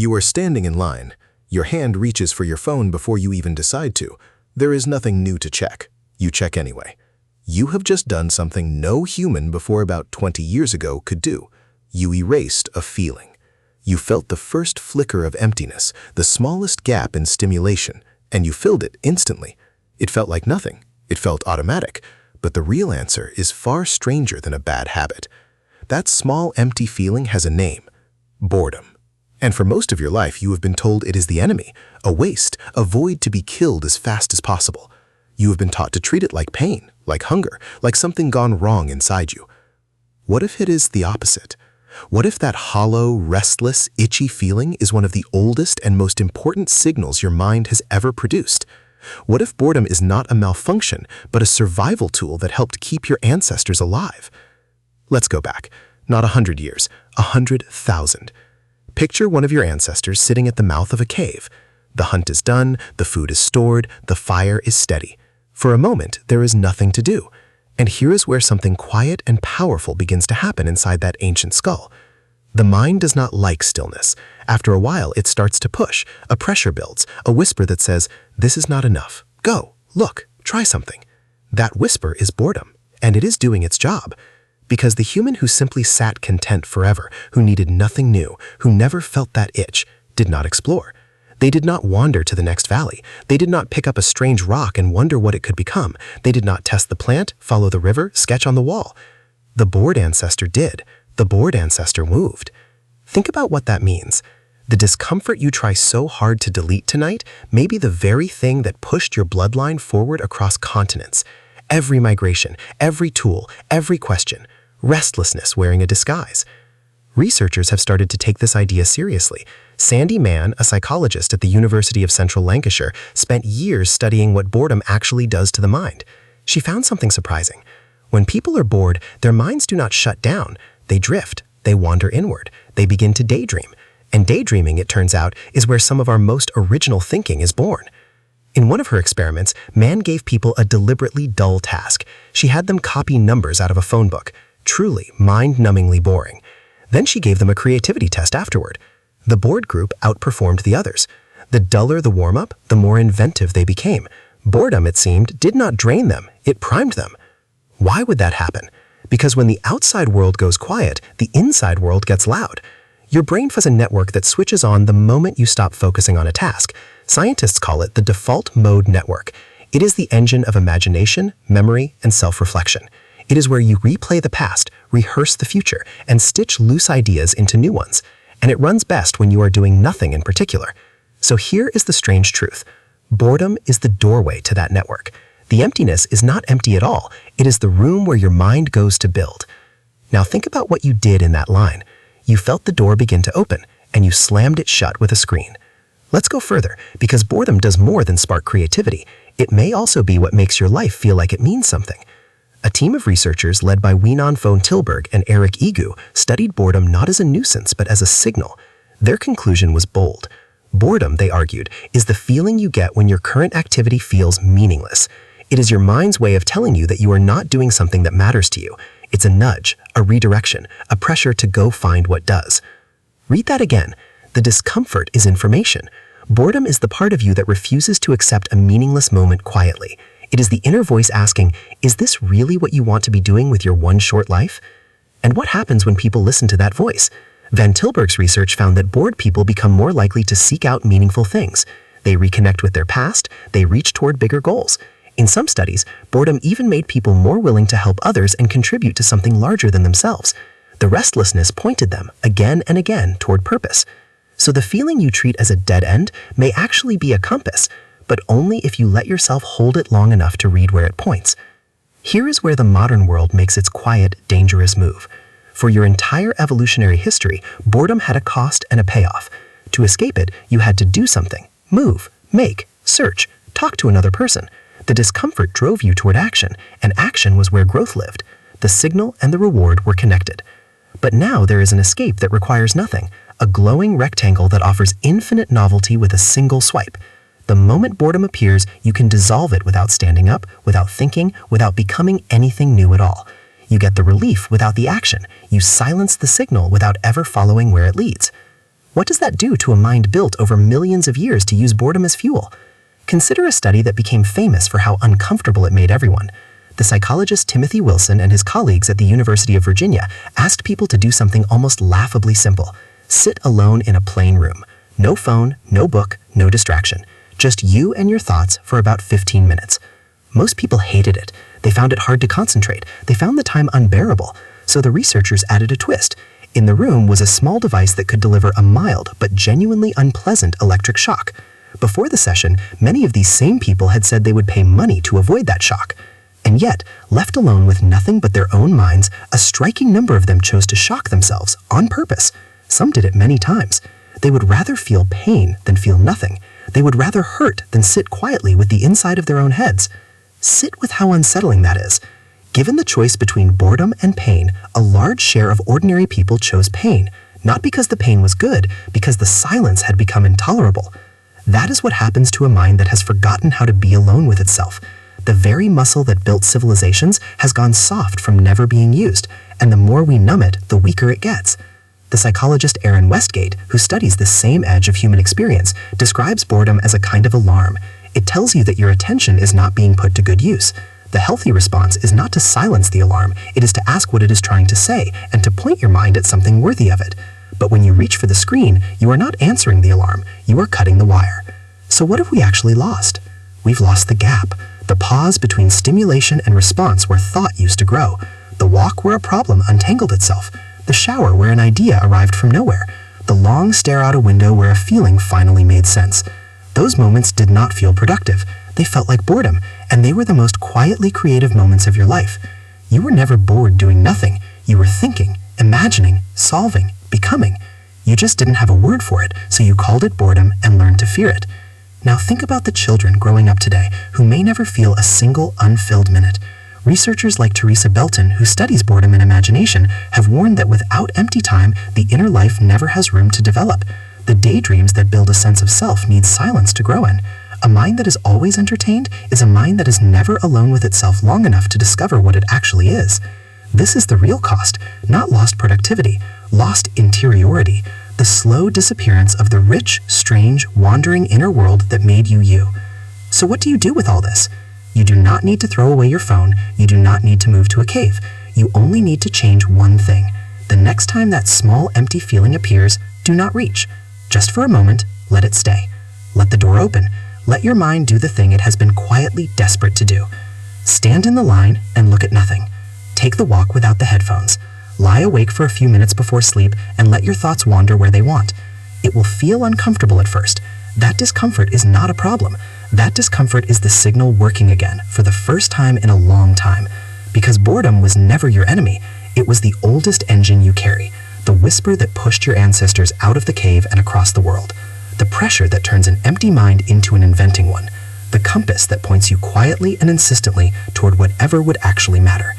You are standing in line. Your hand reaches for your phone before you even decide to. There is nothing new to check. You check anyway. You have just done something no human before about 20 years ago could do. You erased a feeling. You felt the first flicker of emptiness, the smallest gap in stimulation, and you filled it instantly. It felt like nothing. It felt automatic. But the real answer is far stranger than a bad habit. That small empty feeling has a name: boredom. And for most of your life, you have been told it is the enemy, a waste, a void to be killed as fast as possible. You have been taught to treat it like pain, like hunger, like something gone wrong inside you. What if it is the opposite? What if that hollow, restless, itchy feeling is one of the oldest and most important signals your mind has ever produced? What if boredom is not a malfunction, but a survival tool that helped keep your ancestors alive? Let's go back, not 100 years, 100,000. Picture one of your ancestors sitting at the mouth of a cave. The hunt is done, the food is stored, the fire is steady. For a moment, there is nothing to do. And here is where something quiet and powerful begins to happen inside that ancient skull. The mind does not like stillness. After a while, it starts to push. A pressure builds, a whisper that says, "This is not enough. Go, look, try something." That whisper is boredom, and it is doing its job. Because the human who simply sat content forever, who needed nothing new, who never felt that itch, did not explore. They did not wander to the next valley. They did not pick up a strange rock and wonder what it could become. They did not test the plant, follow the river, sketch on the wall. The bored ancestor did. The bored ancestor moved. Think about what that means. The discomfort you try so hard to delete tonight may be the very thing that pushed your bloodline forward across continents. Every migration, every tool, every question. Restlessness wearing a disguise. Researchers have started to take this idea seriously. Sandy Mann, a psychologist at the University of Central Lancashire, spent years studying what boredom actually does to the mind. She found something surprising. When people are bored, their minds do not shut down. They drift. They wander inward. They begin to daydream. And daydreaming, it turns out, is where some of our most original thinking is born. In one of her experiments, Mann gave people a deliberately dull task. She had them copy numbers out of a phone book. Truly mind-numbingly boring. Then she gave them a creativity test afterward. The bored group outperformed the others. The duller the warm-up, the more inventive they became. Boredom, it seemed, did not drain them, it primed them. Why would that happen? Because when the outside world goes quiet, the inside world gets loud. Your brain has a network that switches on the moment you stop focusing on a task. Scientists call it the default mode network. It is the engine of imagination, memory, and self-reflection. It is where you replay the past, rehearse the future, and stitch loose ideas into new ones. And it runs best when you are doing nothing in particular. So here is the strange truth. Boredom is the doorway to that network. The emptiness is not empty at all. It is the room where your mind goes to build. Now think about what you did in that line. You felt the door begin to open, and you slammed it shut with a screen. Let's go further, because boredom does more than spark creativity. It may also be what makes your life feel like it means something. A team of researchers led by Winan von Tilburg and Eric Egu studied boredom not as a nuisance but as a signal. Their conclusion was bold. Boredom, they argued, is the feeling you get when your current activity feels meaningless. It is your mind's way of telling you that you are not doing something that matters to you. It's a nudge, a redirection, a pressure to go find what does. Read that again. The discomfort is information. Boredom is the part of you that refuses to accept a meaningless moment quietly. It is the inner voice asking, is this really what you want to be doing with your one short life? And what happens when people listen to that voice? Van Tilburg's research found that bored people become more likely to seek out meaningful things. They reconnect with their past, they reach toward bigger goals. In some studies, boredom even made people more willing to help others and contribute to something larger than themselves. The restlessness pointed them, again and again, toward purpose. So the feeling you treat as a dead end may actually be a compass, but only if you let yourself hold it long enough to read where it points. Here is where the modern world makes its quiet, dangerous move. For your entire evolutionary history, boredom had a cost and a payoff. To escape it, you had to do something, move, make, search, talk to another person. The discomfort drove you toward action, and action was where growth lived. The signal and the reward were connected. But now there is an escape that requires nothing, a glowing rectangle that offers infinite novelty with a single swipe. The moment boredom appears, you can dissolve it without standing up, without thinking, without becoming anything new at all. You get the relief without the action. You silence the signal without ever following where it leads. What does that do to a mind built over millions of years to use boredom as fuel? Consider a study that became famous for how uncomfortable it made everyone. The psychologist Timothy Wilson and his colleagues at the University of Virginia asked people to do something almost laughably simple. Sit alone in a plain room. No phone, no book, no distraction. Just you and your thoughts for about 15 minutes. Most people hated it. They found it hard to concentrate. They found the time unbearable. So the researchers added a twist. In the room was a small device that could deliver a mild but genuinely unpleasant electric shock. Before the session, many of these same people had said they would pay money to avoid that shock. And yet, left alone with nothing but their own minds, a striking number of them chose to shock themselves on purpose. Some did it many times. They would rather feel pain than feel nothing. They would rather hurt than sit quietly with the inside of their own heads. Sit with how unsettling that is. Given the choice between boredom and pain, a large share of ordinary people chose pain, not because the pain was good, because the silence had become intolerable. That is what happens to a mind that has forgotten how to be alone with itself. The very muscle that built civilizations has gone soft from never being used, and the more we numb it, the weaker it gets. The psychologist Aaron Westgate, who studies the same edge of human experience, describes boredom as a kind of alarm. It tells you that your attention is not being put to good use. The healthy response is not to silence the alarm, it is to ask what it is trying to say, and to point your mind at something worthy of it. But when you reach for the screen, you are not answering the alarm, you are cutting the wire. So what have we actually lost? We've lost the gap. The pause between stimulation and response where thought used to grow. The walk where a problem untangled itself. The shower where an idea arrived from nowhere. The long stare out a window where a feeling finally made sense. Those moments did not feel productive. They felt like boredom, and they were the most quietly creative moments of your life. You were never bored doing nothing. You were thinking, imagining, solving, becoming. You just didn't have a word for it, so you called it boredom and learned to fear it. Now think about the children growing up today who may never feel a single unfilled minute. Researchers like Teresa Belton, who studies boredom and imagination, have warned that without empty time, the inner life never has room to develop. The daydreams that build a sense of self need silence to grow in. A mind that is always entertained is a mind that is never alone with itself long enough to discover what it actually is. This is the real cost, not lost productivity, lost interiority, the slow disappearance of the rich, strange, wandering inner world that made you you. So what do you do with all this? You do not need to throw away your phone. You do not need to move to a cave. You only need to change one thing. The next time that small empty feeling appears, do not reach. Just for a moment, let it stay. Let the door open. Let your mind do the thing it has been quietly desperate to do. Stand in the line and look at nothing. Take the walk without the headphones. Lie awake for a few minutes before sleep and let your thoughts wander where they want. It will feel uncomfortable at first. That discomfort is not a problem. That discomfort is the signal working again for the first time in a long time. Because boredom was never your enemy. It was the oldest engine you carry. The whisper that pushed your ancestors out of the cave and across the world. The pressure that turns an empty mind into an inventing one. The compass that points you quietly and insistently toward whatever would actually matter.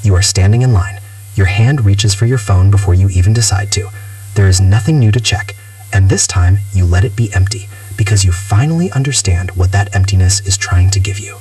You are standing in line. Your hand reaches for your phone before you even decide to. There is nothing new to check, and this time you let it be empty because you finally understand what that emptiness is trying to give you.